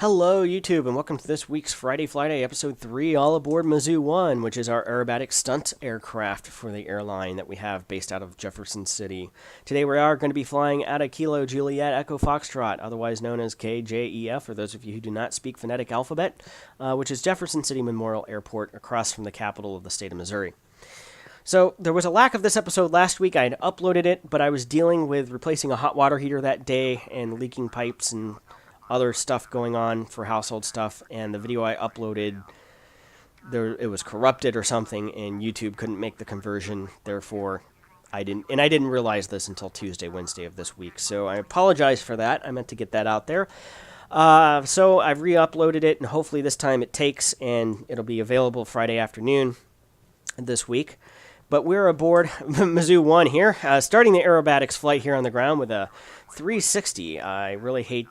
Hello, YouTube, and welcome to this week's Flyday Episode 3, all aboard Mizzou One, which is our aerobatic stunt aircraft for the airline that we have based out of Jefferson City. Today we are going to be flying at a Kilo Juliet Echo Foxtrot, otherwise known as KJEF, for those of you who do not speak phonetic alphabet, which is Jefferson City Memorial Airport across from the capital of the state of Missouri. So, there was a lack of this episode last week. I had uploaded it, but I was dealing with replacing a hot water heater that day and leaking pipes and other stuff going on for household stuff, and the video I uploaded, it was corrupted or something, and YouTube couldn't make the conversion. Therefore, I didn't realize this until Tuesday, Wednesday of this week. So I apologize for that. I meant to get that out there. So I've re-uploaded it, and hopefully this time it takes, and it'll be available Friday afternoon this week. But we're aboard Mizzou One here, starting the aerobatics flight here on the ground with a 360. I really hate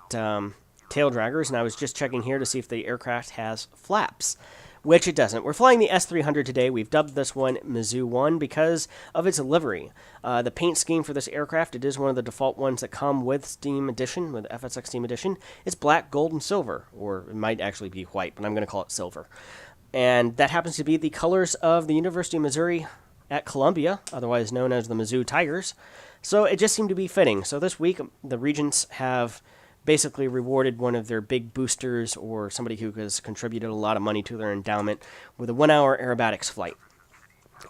tail draggers, and I was just checking here to see if the aircraft has flaps, which it doesn't. We're flying the S300 today. We've dubbed this one Mizzou One because of its livery. The paint scheme for this aircraft, it is one of the default ones that come with Steam Edition, with FSX Steam Edition. It's black, gold, and silver, or it might actually be white, but I'm going to call it silver. And that happens to be the colors of the University of Missouri at Columbia, otherwise known as the Mizzou Tigers. So it just seemed to be fitting. So this week, the Regents have basically rewarded one of their big boosters or somebody who has contributed a lot of money to their endowment with a 1-hour aerobatics flight.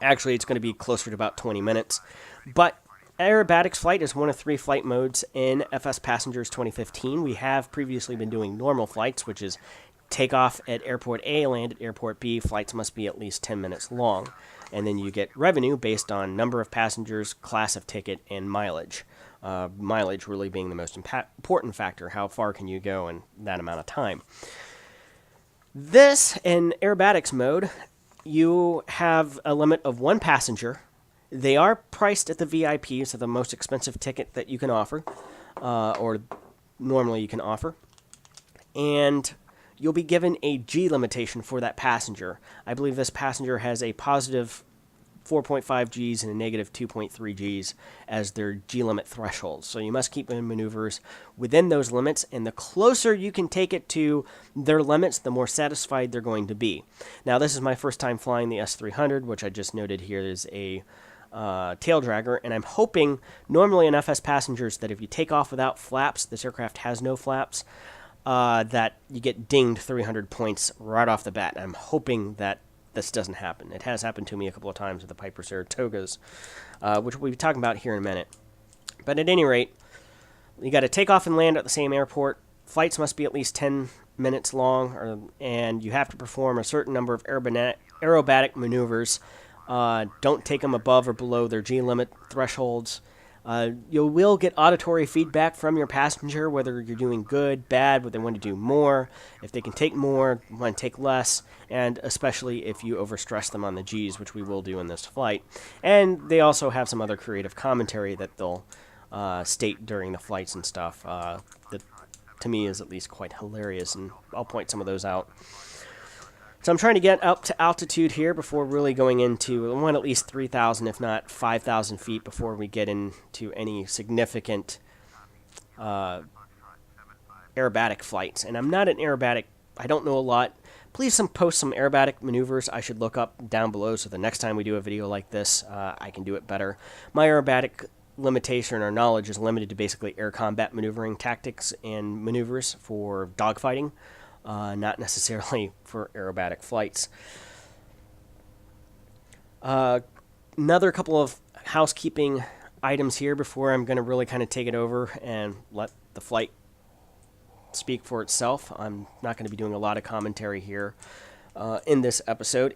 Actually, it's going to be closer to about 20 minutes. But aerobatics flight is one of 3 flight modes in FsPassengers 2015. We have previously been doing normal flights, which is takeoff at Airport A, land at Airport B. Flights must be at least 10 minutes long. And then you get revenue based on number of passengers, class of ticket, and mileage. Mileage really being the most important factor. How far can you go in that amount of time? This, in aerobatics mode, you have a limit of 1 passenger. They are priced at the VIP, so the most expensive ticket that you can offer, or normally you can offer. And you'll be given a G limitation for that passenger. I believe this passenger has a positive 4.5 Gs and a negative 2.3 Gs as their G limit thresholds. So you must keep in maneuvers within those limits, and the closer you can take it to their limits, the more satisfied they're going to be. Now, this is my first time flying the S300, which I just noted here is a tail dragger, and I'm hoping, normally in FsPassengers, that if you take off without flaps, this aircraft has no flaps, that you get dinged 300 points right off the bat. I'm hoping that this doesn't happen. It has happened to me a couple of times with the Piper Saratogas, which we'll be talking about here in a minute. But at any rate, you got to take off and land at the same airport. Flights must be at least 10 minutes long, and you have to perform a certain number of aerobatic maneuvers. Don't take them above or below their G limit thresholds. You will get auditory feedback from your passenger, whether you're doing good, bad, whether they want to do more, if they can take more, want to take less, and especially if you overstress them on the Gs, which we will do in this flight. And they also have some other creative commentary that they'll state during the flights and stuff that, to me, is at least quite hilarious, and I'll point some of those out. So I'm trying to get up to altitude here before really going into, I want at least 3,000, if not 5,000 feet before we get into any significant aerobatic flights. And I'm not an aerobatic, I don't know a lot. Please post some aerobatic maneuvers I should look up down below so the next time we do a video like this, I can do it better. My aerobatic limitation or knowledge is limited to basically air combat maneuvering tactics and maneuvers for dogfighting. Not necessarily for aerobatic flights. Another couple of housekeeping items here before I'm going to really kind of take it over and let the flight speak for itself. I'm not going to be doing a lot of commentary here in this episode.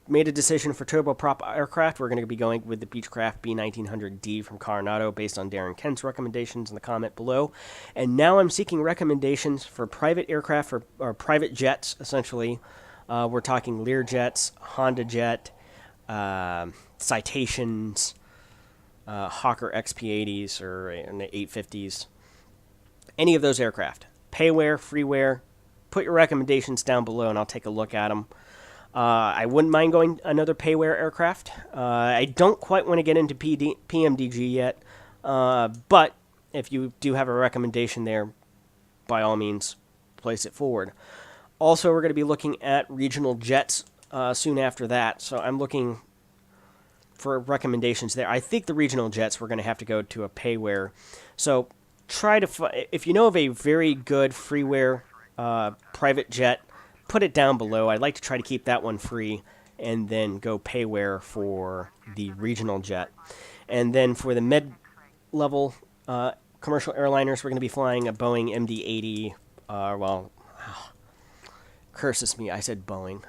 Made a decision for turboprop aircraft. We're going to be going with the Beechcraft B1900D from Coronado based on Darren Kent's recommendations in the comment below. And now I'm seeking recommendations for private aircraft or private jets, essentially. We're talking Learjets, Honda Jet, Citations, Hawker XP80s or 850s. Any of those aircraft. Payware, freeware. Put your recommendations down below and I'll take a look at them. I wouldn't mind going another payware aircraft. I don't quite want to get into PMDG yet, but if you do have a recommendation there, by all means, replace it forward. Also, we're going to be looking at regional jets soon after that, so I'm looking for recommendations there. I think the regional jets, we're going to have to go to a payware. So try to, if you know of a very good freeware private jet, put it down below. I'd like to try to keep that one free and then go payware for the regional jet. And then for the mid-level commercial airliners, we're going to be flying a Boeing MD-80. Curses me, I said Boeing.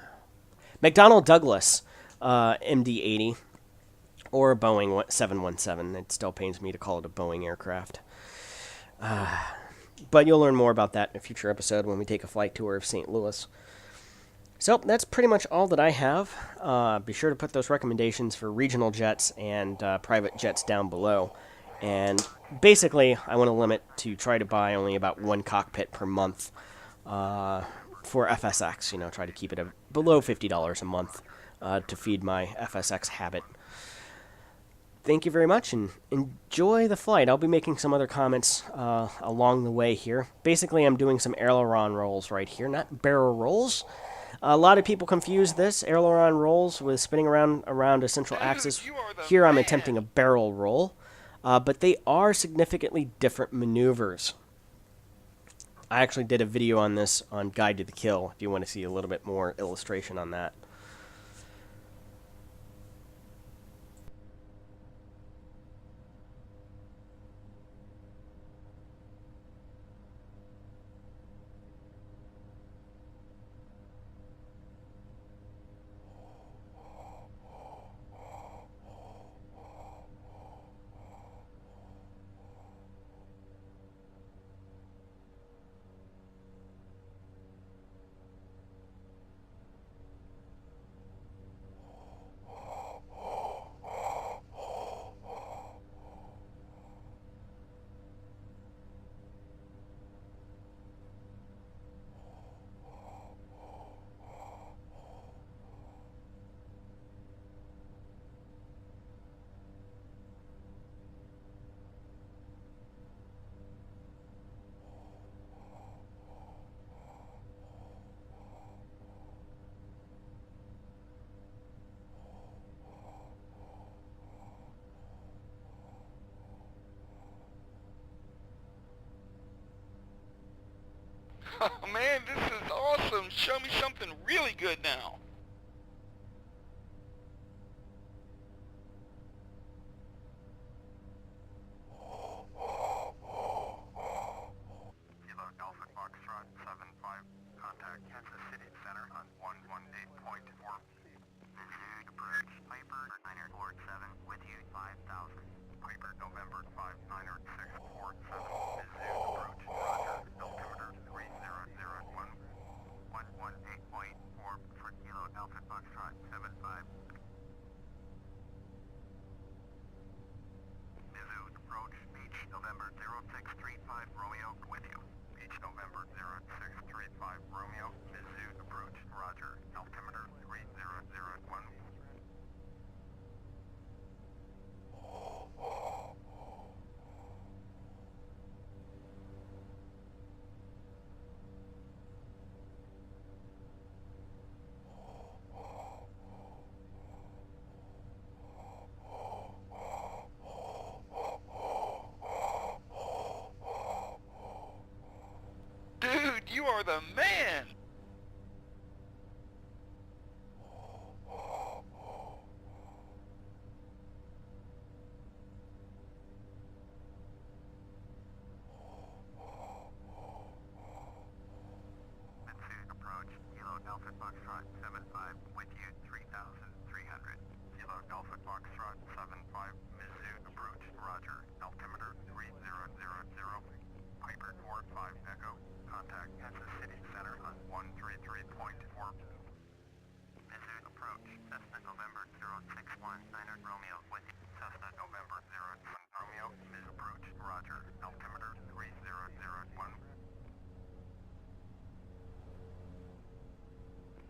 McDonnell Douglas MD-80 or a Boeing 717. It still pains me to call it a Boeing aircraft. But you'll learn more about that in a future episode when we take a flight tour of St. Louis. So that's pretty much all that I have. Be sure to put those recommendations for regional jets and private jets down below. And basically, I want to limit to try to buy only about one cockpit per month for FSX. You know, try to keep it below $50 a month to feed my FSX habit. Thank you very much, and enjoy the flight. I'll be making some other comments along the way here. Basically, I'm doing some aileron rolls right here, not barrel rolls. A lot of people confuse this, aileron rolls, with spinning around a central axis. Here I'm attempting a barrel roll, but they are significantly different maneuvers. I actually did a video on this on Guide to the Kill, if you want to see a little bit more illustration on that. Oh man, this is awesome. Show me something really good now. Kilo Alpha Foxtrot 75, contact Kansas City Center on 118.4. Mizzou approach, Piper 947 with you 5,000. Piper November 59647, Mizzou approach, roger, altimeter 3001, 118.4 for Kilo Alpha Foxtrot 75. Mizzou approach, Beach November 0635 Romeo with you. Beach November 0635 Romeo, Mizzou approach, roger, altimeter 3001. Dude, you are the man! Mizzou approach, Kilo Alpha Foxtrot 75 with you 3,300. Kilo Alpha Foxtrot 75, Mizzou approach, roger, altimeter 3000. Piper 45 Echo, contact Kansas City Center on 133.4. Mizzou approach, Cessna November 0619 Romeo with you. Cessna November 01 Romeo, Mizzou approach, roger, altimeter 3001.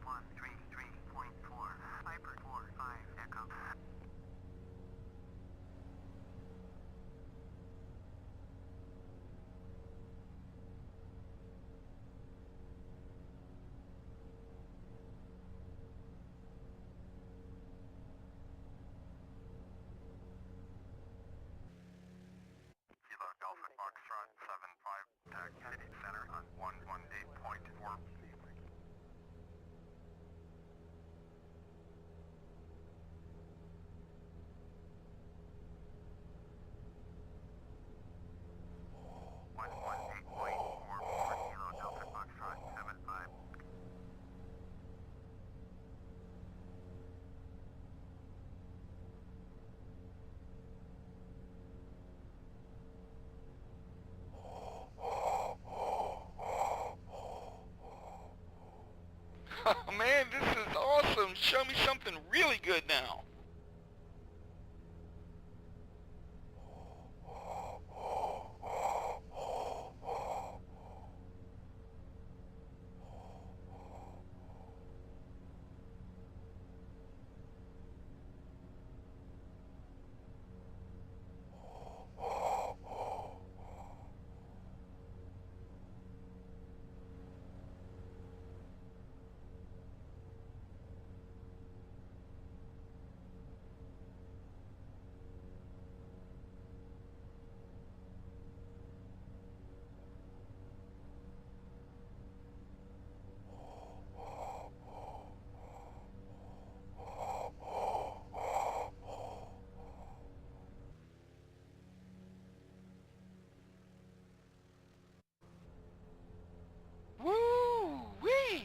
133.4, Piper 45 Echo. show me something really good now. Woo-wee!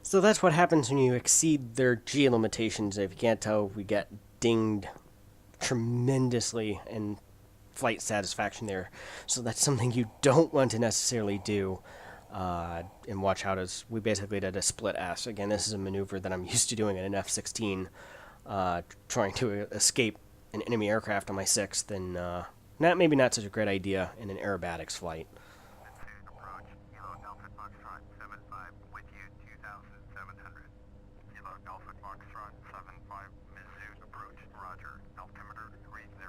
So that's what happens when you exceed their G limitations. If you can't tell, we get dinged tremendously in flight satisfaction there. So that's something you don't want to necessarily do. And watch out as we basically did a split S. Again, this is a maneuver that I'm used to doing in an F-16, trying to escape an enemy aircraft on my sixth, and maybe not such a great idea in an aerobatics flight. Mizzou approach, Kilo Delta Foxtrot 75 with you 2,700. Kilo Alpha Foxtrot 75 Mizzou approach, roger. Altimeter 3000.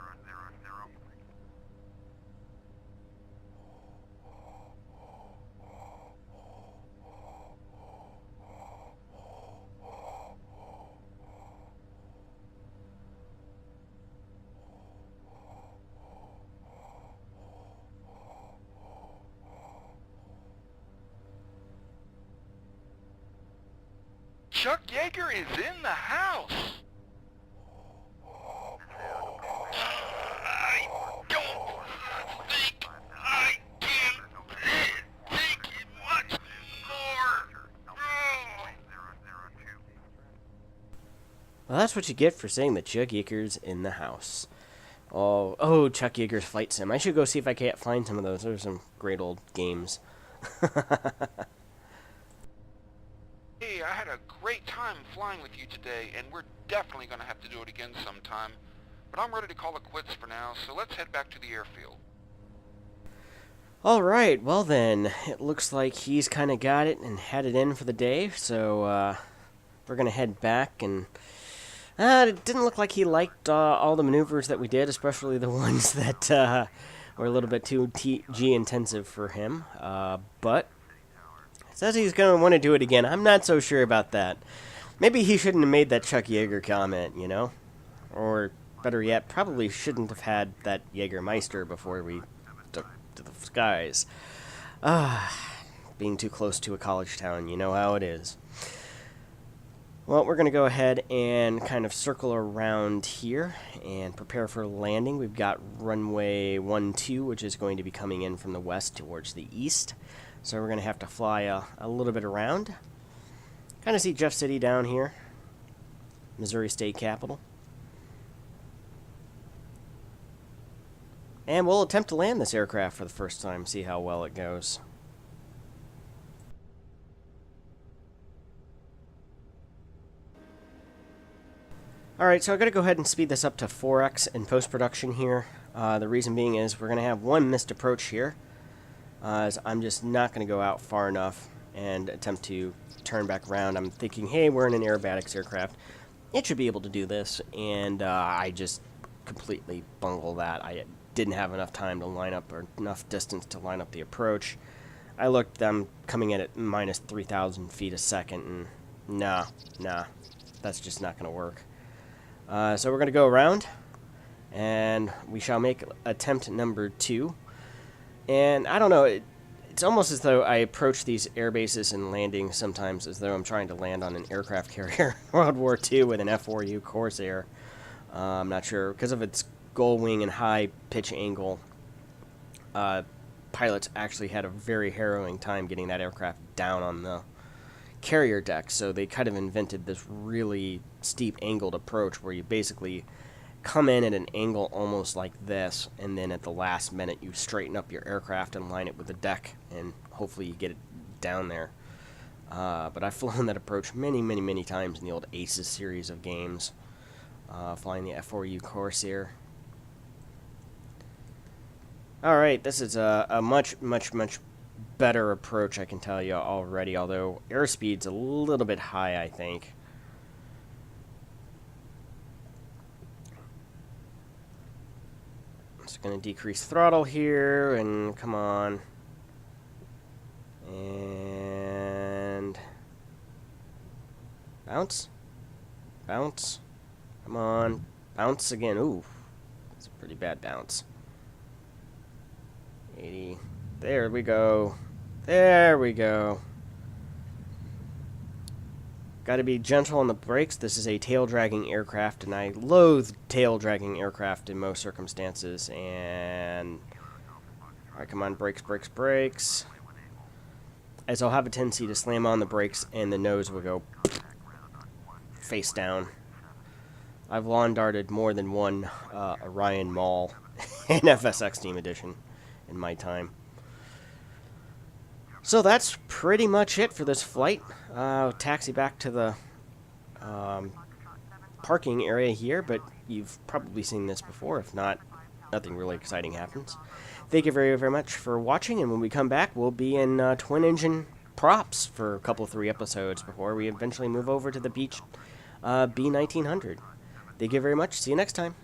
Chuck Yeager is in the house. I don't think I can take it much more. Well, that's what you get for saying that Chuck Yeager's in the house. Oh, Chuck Yeager's Flight Sim. I should go see if I can't find some of those. Those are some great old games. Hey, I had a great time flying with you today, and we're definitely going to have to do it again sometime. But I'm ready to call it quits for now, so let's head back to the airfield. Alright, well then, it looks like he's kind of got it and had it in for the day, so we're going to head back, and it didn't look like he liked all the maneuvers that we did, especially the ones that were a little bit too G intensive for him, but says he's going to want to do it again. I'm not so sure about that. Maybe he shouldn't have made that Chuck Yeager comment, you know? Or, better yet, probably shouldn't have had that Jägermeister before we took to the skies. Being too close to a college town, you know how it is. Well, we're going to go ahead and kind of circle around here and prepare for landing. We've got runway 12, which is going to be coming in from the west towards the east. So we're going to have to fly a little bit around. Kind of see Jeff City down here. Missouri State Capitol. And we'll attempt to land this aircraft for the first time, see how well it goes. Alright, so I gotta go ahead and speed this up to 4x in post-production here. The reason being is we're gonna have one missed approach here, as I'm just not gonna go out far enough and attempt to turn back around. I'm thinking, hey, we're in an aerobatics aircraft. It should be able to do this, and I just completely bungle that. I didn't have enough time to line up, or enough distance to line up the approach. I looked, I'm coming in at minus 3,000 feet a second, and nah, that's just not gonna work. So we're going to go around, and we shall make attempt number 2. And I don't know, it's almost as though I approach these air bases and landings sometimes as though I'm trying to land on an aircraft carrier World War II with an F4U Corsair. I'm not sure, because of its gull wing and high pitch angle, pilots actually had a very harrowing time getting that aircraft down on the carrier deck, so they kind of invented this really steep angled approach where you basically come in at an angle almost like this, and then at the last minute you straighten up your aircraft and line it with the deck, and hopefully you get it down there. But I've flown that approach many times in the old Aces series of games, flying the F4U Corsair. Alright, this is a much better approach, I can tell you already, although airspeed's a little bit high, I think. I'm just going to decrease throttle here, and come on. And bounce. Bounce. Come on. Bounce again. Ooh, that's a pretty bad bounce. 80. There we go. There we go. Got to be gentle on the brakes. This is a tail-dragging aircraft, and I loathe tail-dragging aircraft in most circumstances. And alright, come on, brakes. As I'll have a tendency to slam on the brakes, and the nose will go face down. I've lawn darted more than one Orion Mall in FSX Team Edition in my time. So that's pretty much it for this flight. I'll taxi back to the parking area here, but you've probably seen this before. If not, nothing really exciting happens. Thank you very much for watching, and when we come back, we'll be in twin-engine props for a couple, 3 episodes before we eventually move over to the Beech B1900. Thank you very much. See you next time.